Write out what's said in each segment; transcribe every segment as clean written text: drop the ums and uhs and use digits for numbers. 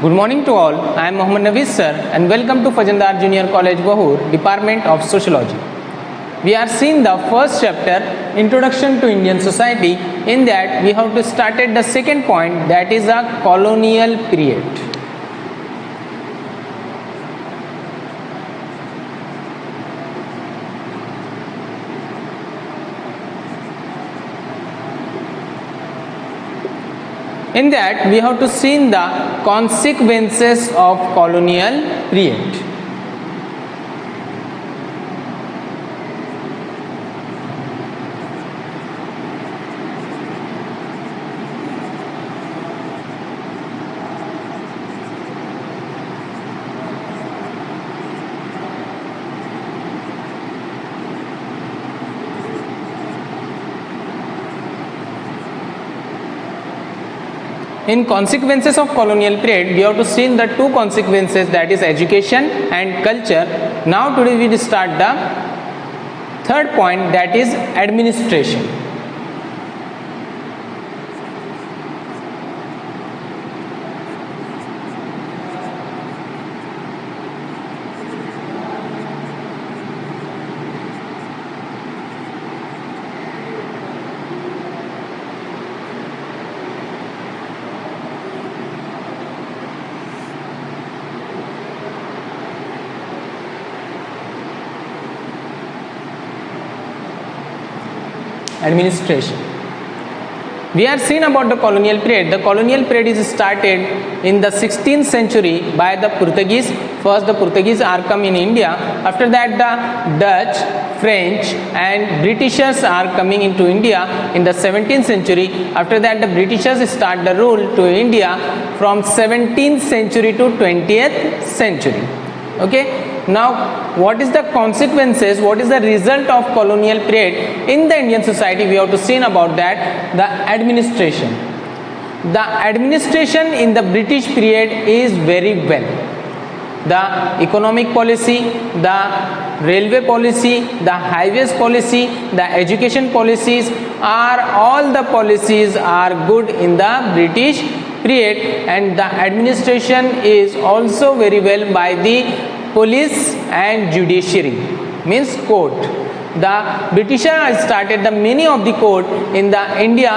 Good morning to all. I am Mohammad Naveez sir and welcome to Fajandar Junior College Vahur, Department of Sociology. We are seeing the first chapter, Introduction to Indian Society. In that we have to started the second point, that is a colonial period. In that we have to see the consequences of colonial period. In consequences of colonial period, we have to see the two consequences, that is education and culture. Now today we will start the third point, that is administration. Administration. We are seen about the colonial period. The colonial period is started in the 16th century by the Portuguese. First the Portuguese are come in India. After that the Dutch, French and Britishers are coming into India in the 17th century. After that the Britishers start the rule to India from 17th century to 20th century. Okay. Now what is the consequences, what is the result of colonial period in the Indian society? We have to see about that. The administration. The administration in the British period is very well. The economic policy, the railway policy, the highways policy, the education policies are all the policies are good in the British period, and the administration is also very well by the police and judiciary, means court. The Britishers started the many of the court in the India.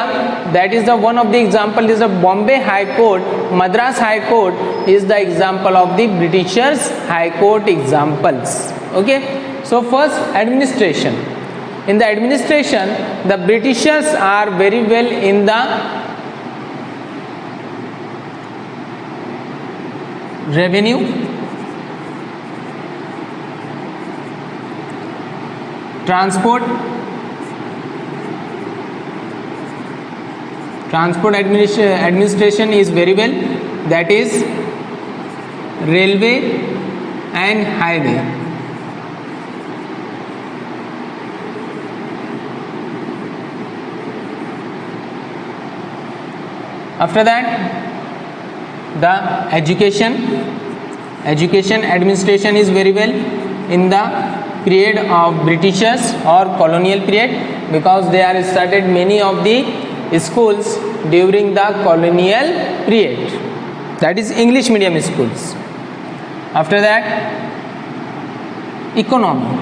That is the one of the example is the Bombay High Court, Madras High Court is the example of the Britishers High Court examples. Okay. So first administration. In the administration, the Britishers are very well in the revenue, transport administration is very well, that is railway and highway. After that the education administration is very well in the period of Britishers or colonial period, because they are started many of the schools during the colonial period, that is English medium schools. After that economy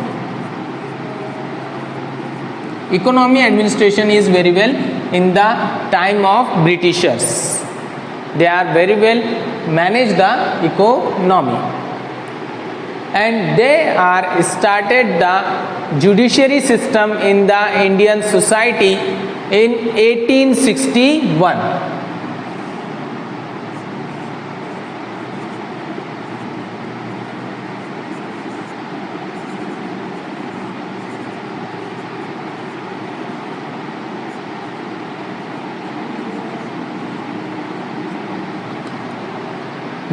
administration is very well in the time of Britishers. They are very well manage the economy, and they are started the judiciary system in the Indian society in 1861.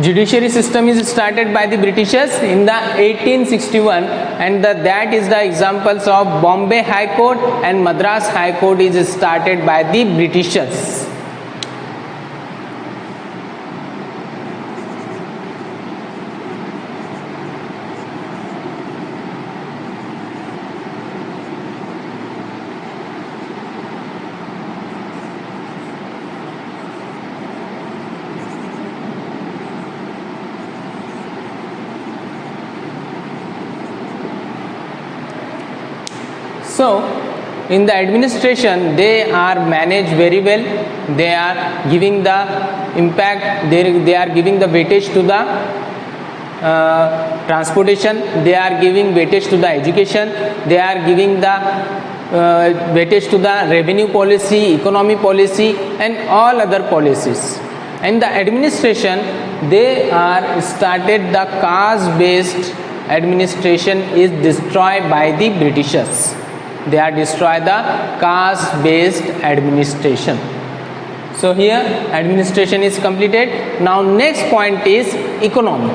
Judiciary system is started by the Britishers in the 1861, and that is the examples of Bombay High Court and Madras High Court is started by the Britishers. So in the administration they are managed very well, they are giving the impact, they are giving the weightage to the transportation, they are giving weightage to the education, they are giving the weightage to the revenue policy, economy policy and all other policies. And the administration, they are started the caste based administration is destroyed by the Britishers. They are destroy the caste based administration. So here administration is completed. Now next point is economy.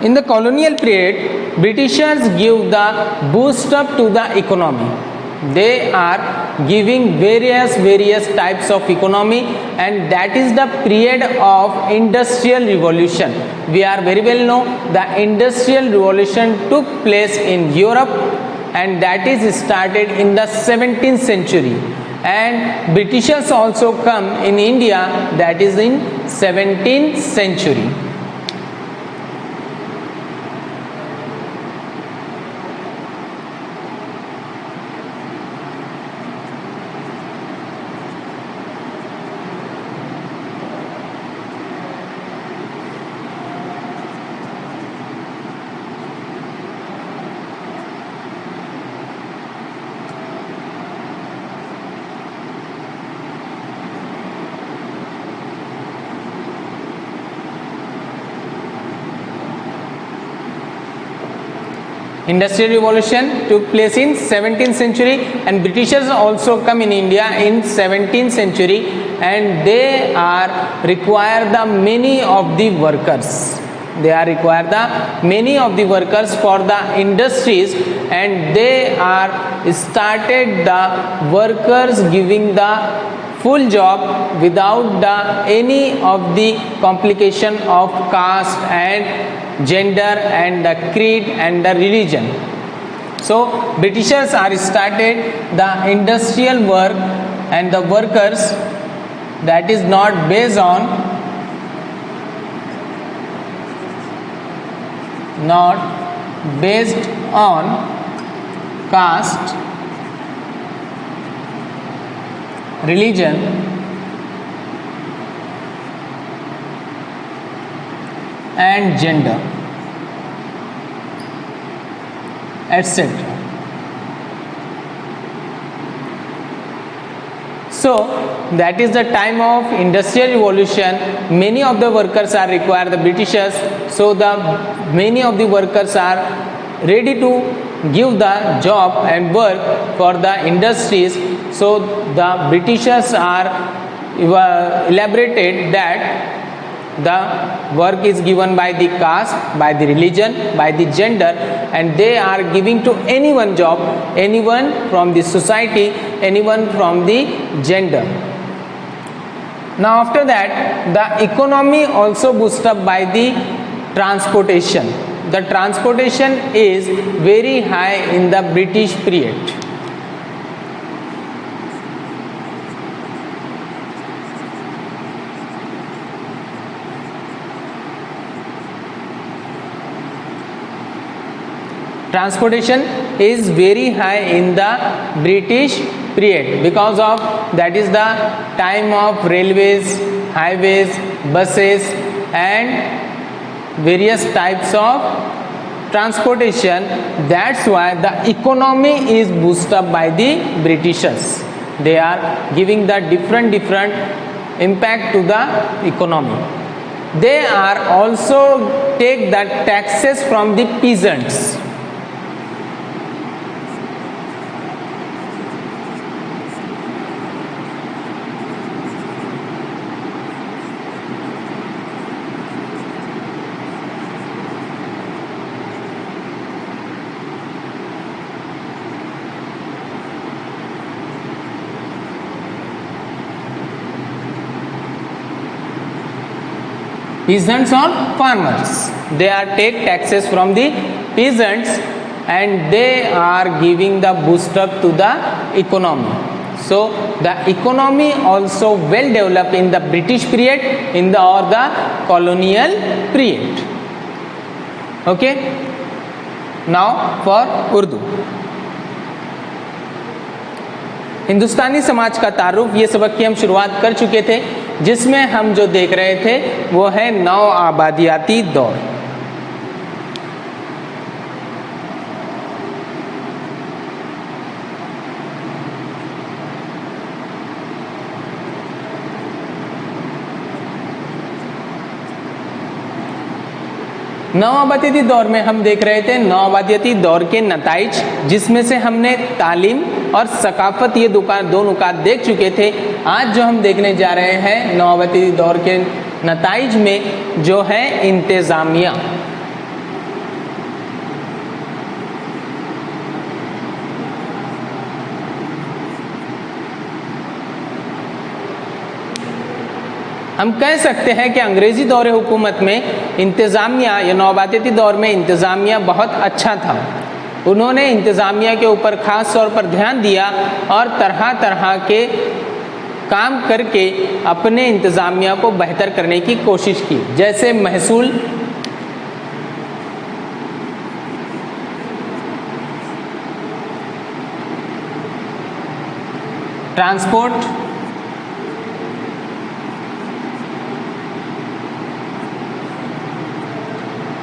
In the colonial period, Britishers give the boost up to the economy. They are giving various types of economy, and that is the period of industrial revolution. We are very well know the industrial revolution took place in Europe, and that is started in the 17th century. And Britishers also come in India, that is in 17th century. Industrial revolution took place in 17th century, and Britishers also come in India in 17th century, and they are require the many of the workers. They are require the many of the workers for the industries, and they are started the workers giving the full job without the any of the complication of caste and gender and the creed and the religion. So Britishers are started the industrial work, and the workers that is not based on caste, religion and gender, etc. So that is the time of industrial revolution. Many of the workers are required the Britishers, so the many of the workers are ready to give the job and work for the industries. So the Britishers are elaborated that the work is given by the caste, by the religion, by the gender, and they are giving to anyone job, anyone from the society, anyone from the gender. Now after that, the economy also boost up by the transportation. The transportation is very high in the British period. Transportation is very high in the British period, because of that is the time of railways, highways, buses and various types of transportation. That's why the economy is boosted up by the Britishers. They are giving the different impact to the economy. They are also take the taxes from the peasants. Peasants or farmers, they are take taxes from the peasants, and they are giving the boost up to the economy. So the economy also well developed in the British period or the colonial period. Okay, now for Urdu. हिंदुस्तानी समाज का तारुफ, ये सबक की हम शुरुआत कर चुके थे, जिसमें हम जो देख रहे थे वो है नव आबादियाती दौर। नवाबादियाती दौर में हम देख रहे थे नवाबादियाती दौर के नताइज, जिसमें से हमने तालीम और सकाफत ये दो नुकात देख चुके थे। आज जो हम देखने जा रहे हैं नवाबादियाती दौर के नताइज में जो है इंतज़ामिया। हम कह सकते हैं कि अंग्रेज़ी दौर हुकूमत में इंतज़ामिया या नवाबादियाती दौर में इंतज़ामिया बहुत अच्छा था। उन्होंने इंतज़ामिया के ऊपर ख़ास तौर पर ध्यान दिया और तरह तरह के काम करके अपने इंतज़ामिया को बेहतर करने की कोशिश की, जैसे महसूल, ट्रांसपोर्ट,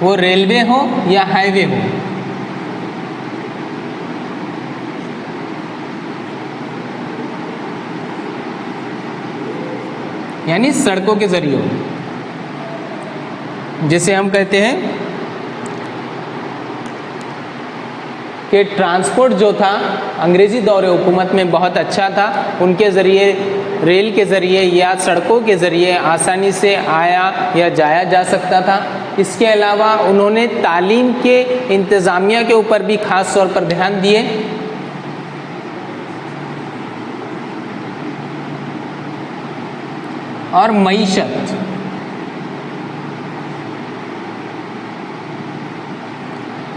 वो रेलवे हो या हाईवे हो, यानी सड़कों के जरिए हो, जिसे हम कहते हैं कि ट्रांसपोर्ट जो था अंग्रेज़ी दौर हुकूमत में बहुत अच्छा था। उनके ज़रिए, रेल के ज़रिए या सड़कों के ज़रिए आसानी से आया या जाया जा सकता था। इसके अलावा उन्होंने तालीम के इंतज़ामिया के ऊपर भी ख़ास तौर पर ध्यान दिए। और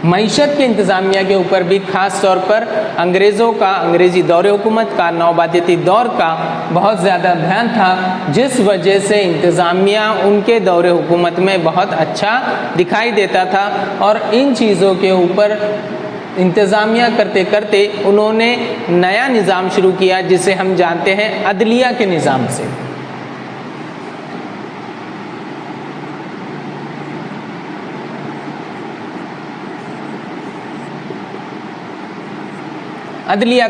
मईशत के इंतज़ामिया के ऊपर भी ख़ास तौर पर अंग्रेज़ों का, अंग्रेज़ी दौर हुकूमत का, नवाबादियाती दौर का बहुत ज़्यादा ध्यान था, जिस वजह से इंतज़ामिया उनके दौर हुकूमत में बहुत अच्छा दिखाई देता था। और इन चीज़ों के ऊपर इंतज़ामिया करते करते उन्होंने नया निज़ाम शुरू किया, जिसे हम जानते हैं अदलिया के निज़ाम से। अदलिया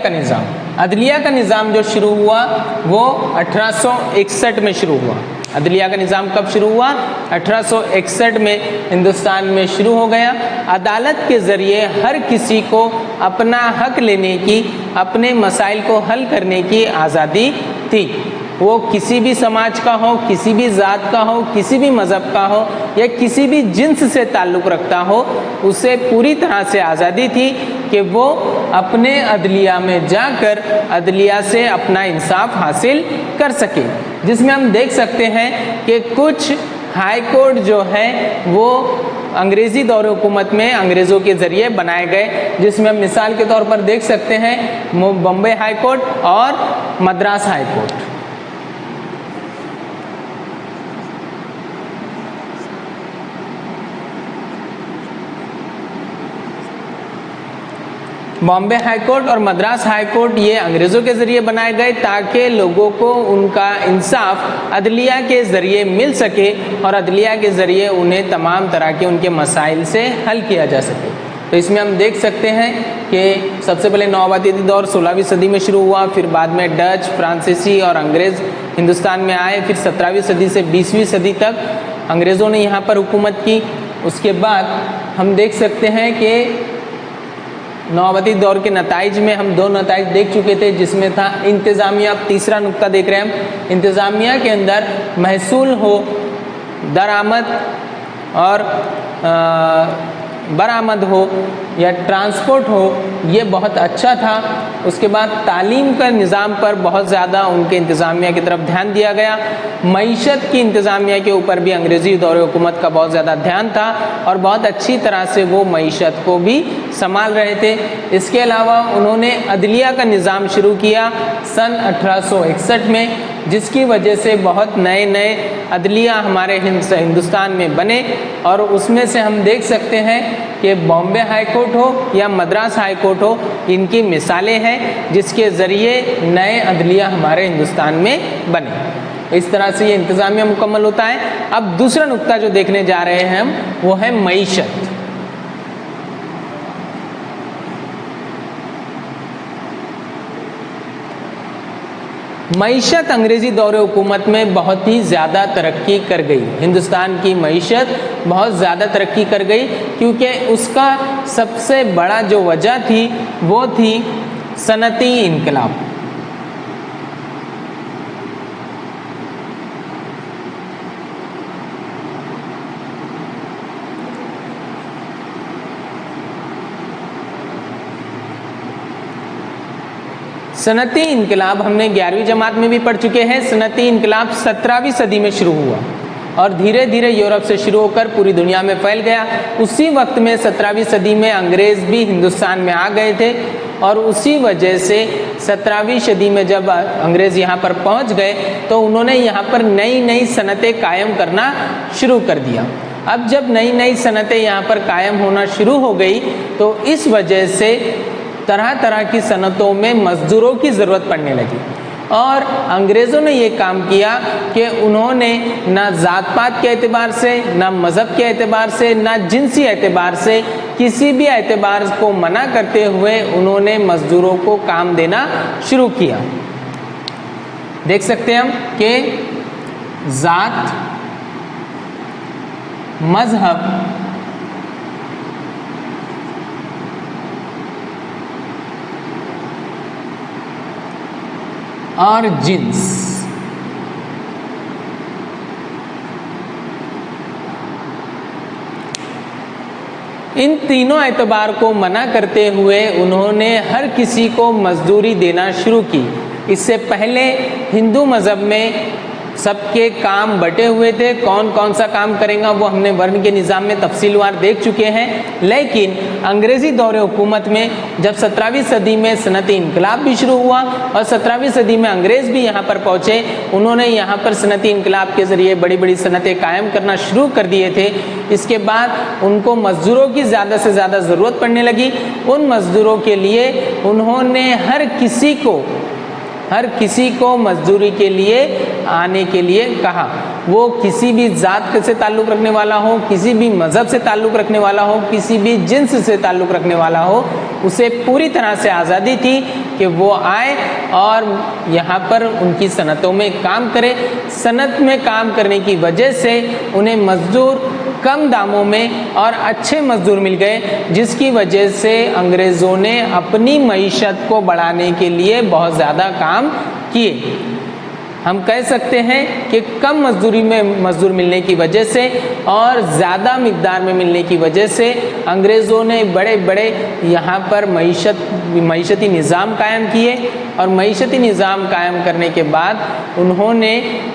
का निज़ाम जो शुरू हुआ वो 1861 में शुरू हुआ। अदलिया का निज़ाम कब शुरू हुआ? 1861 में हिंदुस्तान में शुरू हो गया। अदालत के ज़रिए हर किसी को अपना हक लेने की, अपने मसाइल को हल करने की आज़ादी थी। वो किसी भी समाज का हो, किसी भी ज़ात का हो, किसी भी मज़हब का हो या किसी भी जिन्स से ताल्लुक़ रखता हो, उसे पूरी तरह से आज़ादी थी कि वो अपने अदलिया में जाकर अदलिया से अपना इंसाफ हासिल कर सके। जिसमें हम देख सकते हैं कि कुछ हाई कोर्ट जो है वो अंग्रेज़ी दौर हुकूमत में अंग्रेज़ों के ज़रिए बनाए गए, जिसमें हम मिसाल के तौर पर देख सकते हैं बॉम्बे हाई कोर्ट और Madras high court. Bombay high court और मद्रास हाई कोर्ट ये अंग्रेज़ों के ज़रिए बनाए गए ताकि लोगों को उनका इंसाफ अदलिया के ज़रिए मिल सके और अदलिया के ज़रिए उन्हें तमाम तरह के उनके मसाइल से हल किया जा सके। तो इसमें हम देख सकते हैं कि सबसे पहले नवाबादियाती दौर 16वीं सदी में शुरू हुआ, फिर बाद में डच, फ्रांसीसी और अंग्रेज़ हिंदुस्तान में आए, फिर 17वीं सदी से 20वीं सदी तक अंग्रेज़ों ने यहाँ पर हुकूमत की। उसके बाद हम देख सकते हैं कि नवाबादियाती दौर के नताइज में हम दो नताइज देख चुके थे, जिसमें था इंतज़ामिया। अब तीसरा नुक्ता देख रहे हैं हम, इंतज़ामिया के अंदर महसूल हो, दरामद और बरामद हो, या ट्रांसपोर्ट हो, ये बहुत अच्छा था। उसके बाद तालीम का निज़ाम पर बहुत ज़्यादा उनके इंतज़ामिया की तरफ ध्यान दिया गया। मईशत की इंतज़ामिया के ऊपर भी अंग्रेज़ी दौर हुकूमत का बहुत ज़्यादा ध्यान था और बहुत अच्छी तरह से वो मईशत को भी संभाल रहे थे। इसके अलावा उन्होंने अदलिया का निज़ाम शुरू किया सन 1861 में, जिसकी वजह से बहुत नए नए अदलिया हमारे हिंदुस्तान में बने और उसमें से हम देख सकते हैं कि बॉम्बे हाई कोर्ट हो या मद्रास हाई कोर्ट हो, इनकी मिसालें हैं जिसके ज़रिए नए अदलिया हमारे हिंदुस्तान में बने। इस तरह से ये इंतज़ामिया मुकम्मल होता है। अब दूसरा नुक्ता जो देखने जा रहे हैं हम, वो है मईशत। मईशत अंग्रेज़ी दौर हुकूमत में बहुत ही ज़्यादा तरक्की कर गई। हिंदुस्तान की मईशत बहुत ज़्यादा तरक्की कर गई क्योंकि उसका सबसे बड़ा जो वजह थी वो थी सनती इनकलाब। सनती इनकलाब हमने 11वीं जमात में भी पढ़ चुके हैं। सनती इनकलाब 17वीं सदी में शुरू हुआ और धीरे धीरे यूरोप से शुरू होकर पूरी दुनिया में फैल गया। उसी वक्त में 17वीं सदी में अंग्रेज़ भी हिंदुस्तान में आ गए थे और उसी वजह से 17वीं सदी में जब अंग्रेज़ यहाँ पर पहुँच गए तो उन्होंने यहाँ पर नई नई सनतें कायम करना शुरू कर दिया। अब जब नई नई सनतें यहाँ पर कायम होना शुरू हो गई तो इस वजह से तरह तरह की सनतों में मज़दूरों की ज़रूरत पड़ने लगी और अंग्रेज़ों ने ये काम किया कि उन्होंने ना ज़ात पात के एतबार से, ना मज़हब के एतबार से, ना जिनसी एतबार से, किसी भी एतबार को मना करते हुए उन्होंने मज़दूरों को काम देना शुरू किया। देख सकते हैं हम कि ज़ात, मज़हब और जिन्स, इन तीनों एतबार को मना करते हुए उन्होंने हर किसी को मजदूरी देना शुरू की। इससे पहले हिंदू मज़हब में सबके काम बटे हुए थे, कौन कौन सा काम करेगा वो हमने वर्ण के निज़ाम में तफसीलवार देख चुके हैं। लेकिन अंग्रेज़ी दौर हुकूमत में जब 17वीं सदी में सनती इनकलाब भी शुरू हुआ और 17वीं सदी में अंग्रेज़ भी यहाँ पर पहुँचे, उन्होंने यहाँ पर सनती इनकलाब के ज़रिए बड़ी बड़ी सनतें कायम करना शुरू कर दिए थे। इसके बाद उनको मज़दूरों की ज़्यादा से ज़्यादा ज़रूरत पड़ने लगी। उन मज़दूरों के लिए उन्होंने हर किसी को मजदूरी के लिए आने के लिए कहा। वो किसी भी ज़ात से ताल्लुक़ रखने वाला हो, किसी भी मज़हब से ताल्लुक़ रखने वाला हो, किसी भी जिन्स से ताल्लुक़ रखने वाला हो, उसे पूरी तरह से आज़ादी थी कि वो आए और यहाँ पर उनकी सनतों में काम करे। सनत में काम करने की वजह से उन्हें मज़दूर कम दामों में और अच्छे मज़दूर मिल गए, जिसकी वजह से अंग्रेज़ों ने अपनी मईशत को बढ़ाने के लिए बहुत ज़्यादा काम किए। हम कह सकते हैं कि कम मजदूरी में मज़दूर मिलने की वजह से और ज़्यादा मिक़दार में मिलने की वजह से अंग्रेज़ों ने बड़े बड़े यहाँ पर मईशती निज़ाम कायम किए और मईशती निज़ाम कायम करने के बाद उन्होंने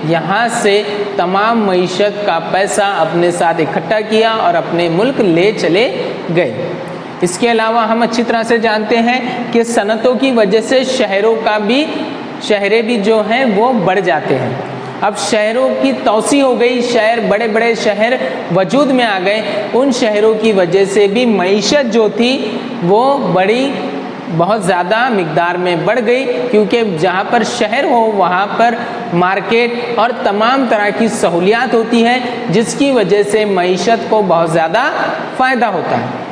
यहाँ से तमाम मईशत का पैसा अपने साथ इकट्ठा किया और अपने मुल्क ले चले गए। इसके अलावा हम अच्छी तरह से जानते हैं कि सनतों की वजह से शहरें भी जो हैं वो बढ़ जाते हैं। अब शहरों की तौसी हो गई, शहर बड़े बड़े शहर वजूद में आ गए। उन शहरों की वजह से भी मईशत जो थी वो बहुत ज़्यादा मिक़दार में बढ़ गई, क्योंकि जहाँ पर शहर हो वहाँ पर मार्केट और तमाम तरह की सहूलियात होती हैं, जिसकी वजह से मईशत को बहुत ज़्यादा फ़ायदा होता है।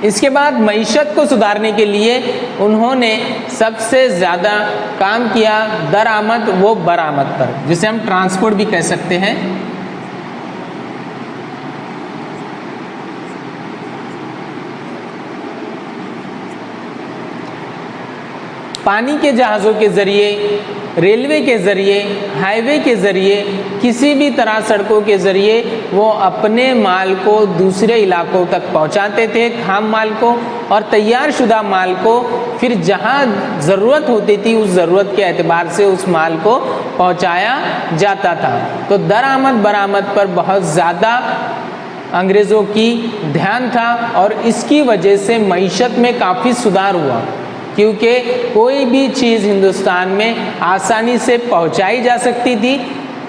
इसके बाद मईशत को सुधारने के लिए उन्होंने सबसे ज़्यादा काम किया दरामद व बरामद पर, जिसे हम ट्रांसपोर्ट भी कह सकते हैं। पानी के जहाज़ों के ज़रिए रेलवे के ज़रिए, हाईवे के ज़रिए, किसी भी तरह सड़कों के ज़रिए वो अपने माल को दूसरे इलाकों तक पहुंचाते थे, खाम माल को, और तैयार शुदा माल को फिर जहां ज़रूरत होती थी उस ज़रूरत के एतबार से उस माल को पहुंचाया जाता था। तो दरामद बरामद पर बहुत ज़्यादा अंग्रेज़ों की ध्यान था और इसकी वजह से मईशत में काफ़ी सुधार हुआ, क्योंकि कोई भी चीज़ हिंदुस्तान में आसानी से पहुंचाई जा सकती थी,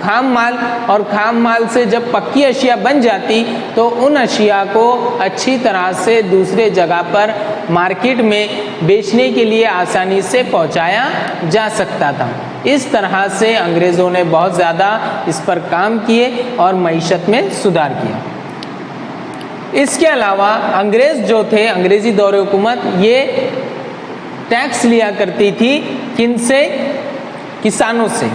खाम माल, और खाम माल से जब पक्की अशिया बन जाती तो उन अशिया को अच्छी तरह से दूसरे जगह पर मार्केट में बेचने के लिए आसानी से पहुंचाया जा सकता था। इस तरह से अंग्रेज़ों ने बहुत ज़्यादा इस पर काम किए और मईशत में सुधार किया। इसके अलावा अंग्रेज़ जो थे, अंग्रेज़ी दौर हुकूमत, ये टैक्स लिया करती थी किनसे? किसानों से।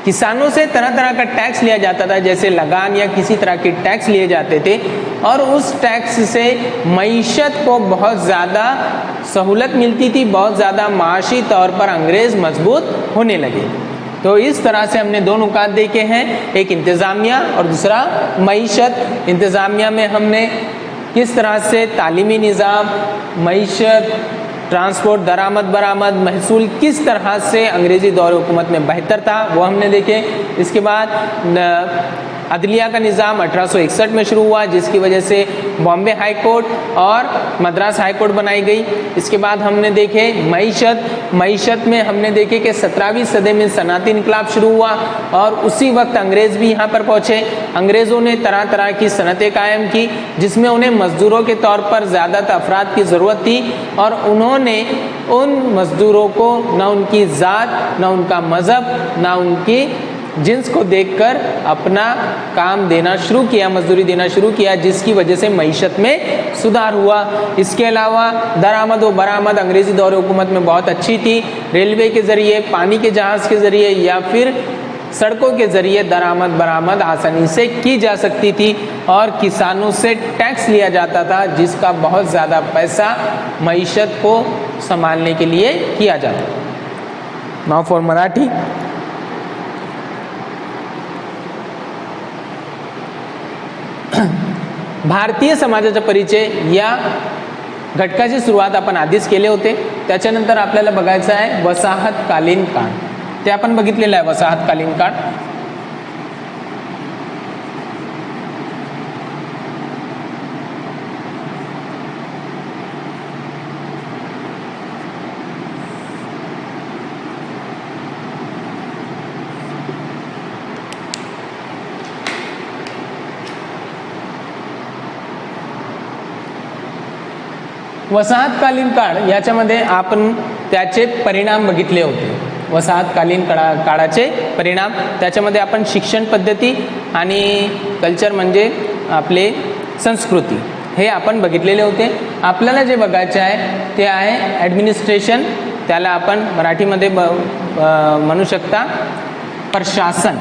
किसानों से तरह तरह का टैक्स लिया जाता था, जैसे लगान या किसी तरह के टैक्स लिए जाते थे, और उस टैक्स से मईशत को बहुत ज़्यादा सहूलत मिलती थी, बहुत ज़्यादा माशी तौर पर अंग्रेज़ मजबूत होने लगे। तो इस तरह से हमने दो नुकात देखे हैं, एक इंतज़ामिया और दूसरा मईशत। इंतज़ामिया में हमने किस तरह से तालीमी निज़ाम, मईशत, ट्रांसपोर्ट, दरामद बरामद, महसूल किस तरह से अंग्रेज़ी दौर हुकूमत में बेहतर था वो हमने देखे। इसके बाद अदलिया का निज़ाम 1861 में शुरू हुआ, जिसकी वजह से बॉम्बे हाई कोर्ट और मद्रास हाई कोर्ट बनाई गई। इसके बाद हमने देखे मईशत में हमने देखे कि 17वीं सदी में सनअती इनकलाब शुरू हुआ और उसी वक्त अंग्रेज़ भी यहाँ पर पहुँचे। अंग्रेज़ों ने तरह तरह की सनतें कायम की, जिसमें उन्हें मज़दूरों के तौर पर ज़्यादा अफराद की ज़रूरत थी, और उन्होंने उन मज़दूरों को न उनकी ज़ात, न उनका मज़हब, न उनकी जिन्स को देखकर अपना काम देना शुरू किया, मजदूरी देना शुरू किया, जिसकी वजह से मईशत में सुधार हुआ। इसके अलावा दरामद व बरामद अंग्रेज़ी दौर हुकूमत में बहुत अच्छी थी। रेलवे के ज़रिए, पानी के जहाज़ के ज़रिए या फिर सड़कों के ज़रिए दरामद बरामद आसानी से की जा सकती थी, और किसानों से टैक्स लिया जाता था, जिसका बहुत ज़्यादा पैसा मईशत को संभालने के लिए किया जाता। Now for Marathi. भारतीय समाजाचा परिचय या घटकाची सुरुवात आपण आधीच केले होते। त्याच्यानंतर आपल्याला बघायचं आहे वसाहतकालीन काळ, ते आपण बघितलेलं आहे वसाहतकालीन काळ। वसाहतकालीन काळ याच्यामध्ये आपण त्याचे परिणाम बघितले होते। वसाहतकालीन काळाचे परिणाम, त्याच्यामध्ये आपण शिक्षण पद्धती आणि कल्चर म्हणजे आपले संस्कृती हे आपण बघितलेले होते। आपल्याला जे बघायचे आहे ते आहे ॲडमिनिस्ट्रेशन, त्याला आपण मराठीमध्ये म्हणू शकता प्रशासन।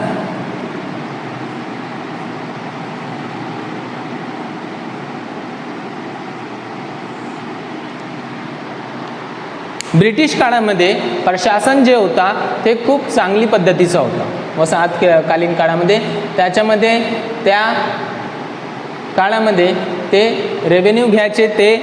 ब्रिटिश काळामध्ये प्रशासन जे होता ते खूप चांगली पद्धतीचा होता। वसाहतकालीन काळामध्ये त्याच्यामध्ये त्या काळामध्ये ते रेव्हेन्यू घ्यायचे ते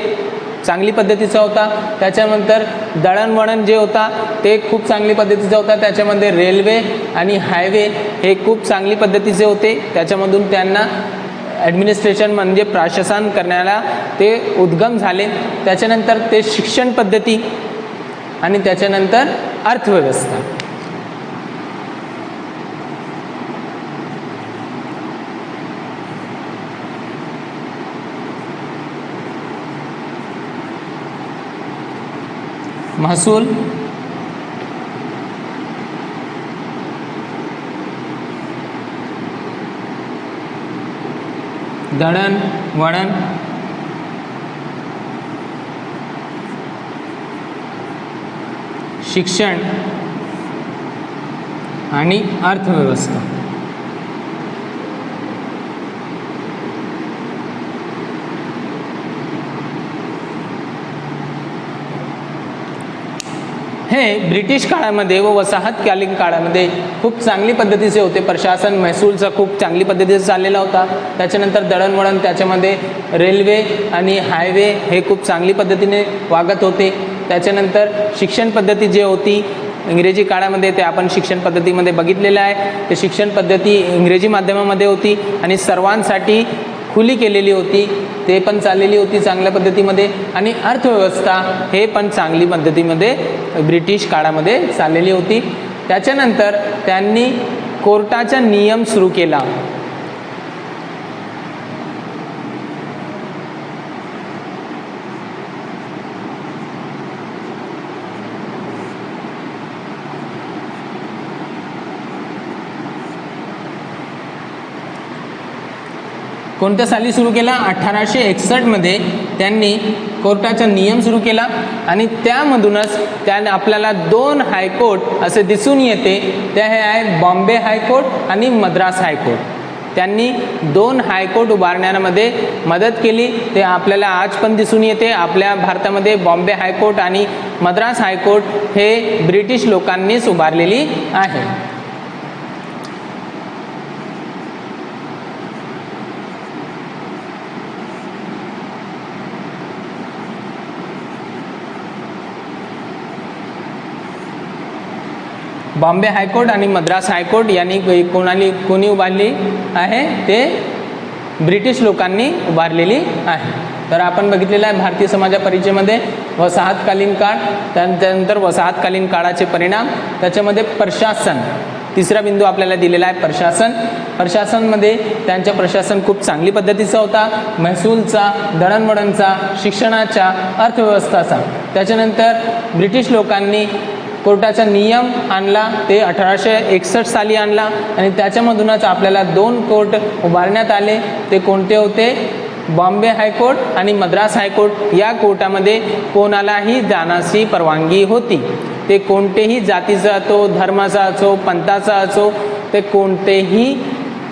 चांगली पद्धतीचा होता। त्याच्यानंतर दळणवळण जे होता ते खूप चांगली पद्धतीचा होता। त्याच्यामध्ये रेल्वे आणि हायवे हे खूप चांगली पद्धतीचे होते। त्याच्यामधून त्यांना ॲडमिनिस्ट्रेशन म्हणजे प्रशासन करण्याला ते उद्गम झाले। त्याच्यानंतर ते शिक्षण पद्धती आणि त्याच्यानंतर अर्थव्यवस्था। महसूल, दळणवळण, शिक्षण आणि अर्थव्यवस्था. हे ब्रिटिश काळामध्ये व वसाहतकालीन काळामध्ये खूप चांगली पद्धतीचे होते. प्रशासन महसूलचा खूप चांगली पद्धतीचा चाललेला होता. त्याच्यानंतर दळणवळण, त्याच्यामध्ये रेल्वे आणि हायवे हे खूप चांगली पद्धतीने वागत होते. त्याच्यानंतर शिक्षण पद्धती जी होती इंग्रजी काळामध्ये, ते आपण शिक्षण पद्धतीमध्ये बघितलेलं आहे. ते शिक्षण पद्धती इंग्रजी माध्यमामध्ये होती आणि सर्वांसाठी खुली केलेली होती, ते पण चाललेली होती चांगल्या पद्धतीमध्ये. आणि अर्थव्यवस्था हे पण चांगली पद्धतीमध्ये ब्रिटिश काळामध्ये चाललेली होती. त्याच्यानंतर त्यांनी कोर्टाचा नियम सुरू केला. कोणत्या साली सुरू केला? 1861 मध्ये त्यांनी कोर्टाचा नियम सुरू केला आणि त्यामधूनच त्याने आपल्याला 2 हायकोर्ट असे दिसून येते. ते हे आहे बॉम्बे हायकोर्ट आणि मद्रास हायकोर्ट. त्यांनी 2 हायकोर्ट उभारण्यामध्ये मदत केली. ते आपल्याला आज पण दिसून येते आपल्या भारतामध्ये. बॉम्बे हायकोर्ट आणि मद्रास हायकोर्ट हे ब्रिटिश लोकांनीच उभारलेली आहे. बॉम्बे हायकोर्ट आणि मद्रास हायकोर्ट यांनी कोणी उभारली आहे? ते ब्रिटिश लोकांनी उभारलेली आहे. तर आपण बघितलेलं आहे भारतीय समाजा परिचयमध्ये वसाहतकालीन काळ, त्यानंतर वसाहतकालीन काळाचे परिणाम, त्याच्यामध्ये प्रशासन, तिसरा बिंदू आपल्याला दिलेला आहे प्रशासन. प्रशासनमध्ये त्यांचा प्रशासन खूप चांगली पद्धतीचा होता, महसूलचा, दळणवळणचा, शिक्षणाचा, अर्थव्यवस्थाचा. त्याच्यानंतर ब्रिटिश लोकांनी कोर्टाचा नियम आणला, ते 1861 साली आणला आणि त्याच्यामधूनच आपल्याला 2 कोर्ट उभारण्यात आले. ते कोणते होते? बॉम्बे हायकोर्ट आणि मद्रास हायकोर्ट. या कोर्टामध्ये कोणालाही जाण्याची परवानगी होती. ते कोणतेही जातीचा असो, धर्माचा असो, पंथाचा असो, ते कोणतेही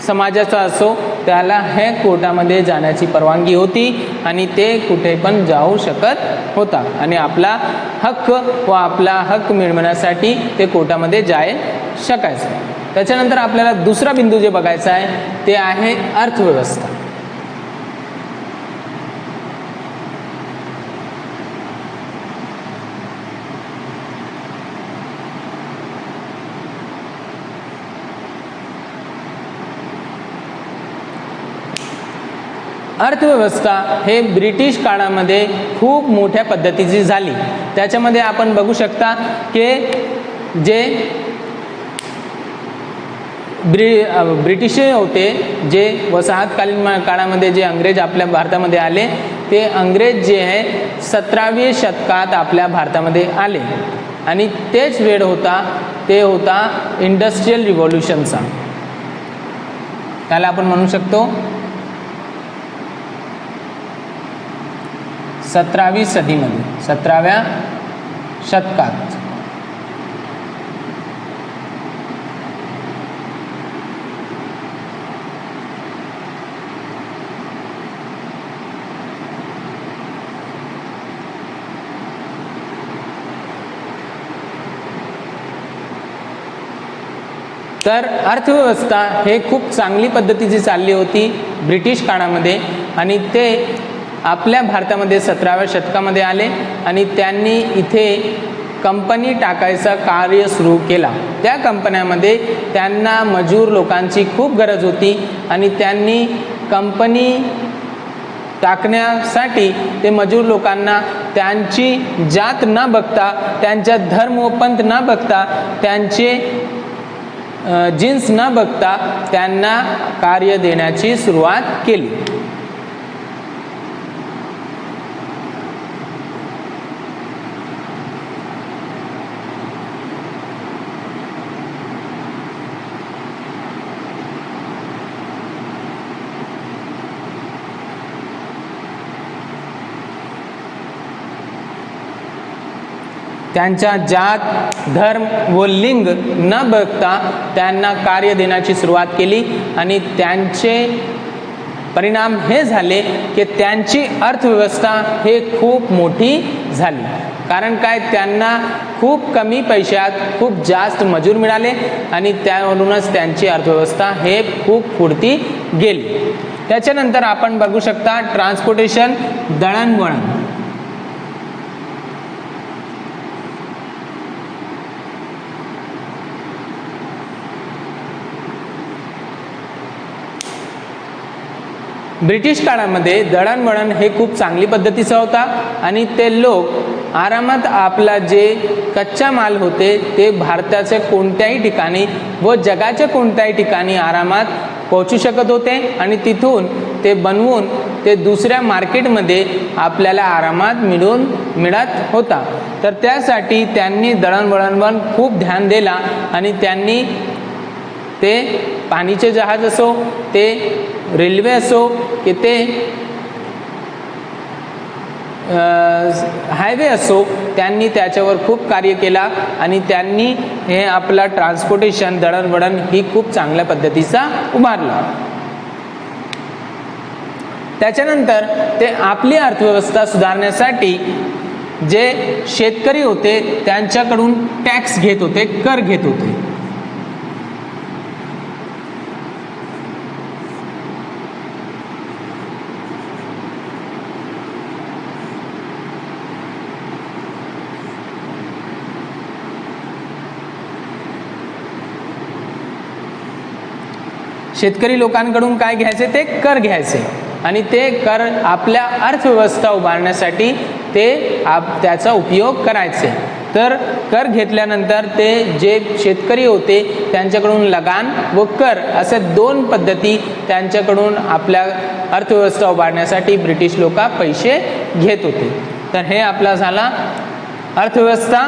समाजाचा असो, त्याला हे कोर्टामध्ये जाण्याची परवानगी होती आणि ते कुठे पण जाऊ शकत होता आणि आपला हक्क व आपला हक्क मिळवण्यासाठी ते कोर्टामध्ये जाय शकायचं. त्याच्यानंतर आपल्याला दुसरा बिंदू जे बघायचा आहे ते आहे अर्थव्यवस्था. अर्थव्यवस्था हे ब्रिटिश काळामध्ये खूप मोठ्या पद्धतीची झाली. त्याच्यामध्ये आपण बघू शकता की जे ब्रिटिश होते, जे वसाहतकालीन काळामध्ये जे अंग्रेज आपल्या भारतामध्ये आले, ते अंग्रेज जे आहे 17व्या शतकात आपल्या भारतामध्ये आले आणि तेच वेळ होता, ते होता इंडस्ट्रियल रिव्होल्यूशनचा. त्याला आपण म्हणू शकतो 17वी सदीमध्ये, 17व्या शतकात. तर अर्थव्यवस्था हे खूप चांगली पद्धतीची चालली होती ब्रिटिश काळामध्ये आणि ते आपल्या भारतामध्ये 17व्या शतकामध्ये आले आणि त्यांनी इथे कंपनी टाकायचं कार्य सुरू केला. त्या कंपन्यामध्ये त्यांना मजूर लोकांची खूप गरज होती आणि त्यांनी कंपनी टाकण्यासाठी ते मजूर लोकांना त्यांची जात न बघता, त्यांचा धर्म व पंथ न बघता, त्यांचे जीन्स न बघता त्यांना कार्य देण्याची सुरुवात केली. त्यांच्या जात, धर्म व लिंग न बघता त्यांना कार्य देण्याची सुरुवात केली आणि त्यांचे परिणाम हे झाले की त्यांची अर्थव्यवस्था हे खूप मोठी झाली. कारण काय, त्यांना खूप कमी पैशात खूप जास्त मजूर मिळाले आणि त्यावरूनच त्यांची अर्थव्यवस्था हे खूप पुढती गेली. त्याच्यानंतर आपण बघू शकता ट्रान्सपोर्टेशन, दळणवळण. ब्रिटिश काळामध्ये दळणवळण हे खूप चांगली पद्धतीचा होता आणि ते लोक आरामात आपला जे कच्चा माल होते ते भारताच्या कोणत्याही ठिकाणी व जगाच्या कोणत्याही ठिकाणी आरामात पोहोचू शकत होते आणि तिथून ते बनवून ते दुसऱ्या मार्केटमध्ये आपल्याला आरामात मिळत होता. तर त्यासाठी त्यांनी दळणवळणवर खूप ध्यान दिला आणि त्यांनी ते पाणीचे जहाज असो, ते रेल्वे असो की ते हायवे असो, त्यांनी त्याच्यावर खूप कार्य केला आणि त्यांनी हे आपला ट्रान्सपोर्टेशन, दळणवळण ही खूप चांगल्या पद्धतीचा उभारला. त्याच्यानंतर ते आपली अर्थव्यवस्था सुधारण्यासाठी जे शेतकरी होते त्यांच्याकडून टॅक्स घेत होते, कर घेत होते. शेतकरी लोकांकडून काय घ्यायचे, ते कर घ्यायचे आणि ते कर आपल्या अर्थव्यवस्था उभारण्यासाठी ते त्याचा उपयोग करायचे. तर कर घेतल्यानंतर ते जे शेतकरी होते त्यांच्याकडून लगान व कर असे दोन पद्धती त्यांच्याकडून आपल्या अर्थव्यवस्था उभारण्यासाठी ब्रिटिश लोक पैसे घेत होते. तर हे आपला झाला अर्थव्यवस्था.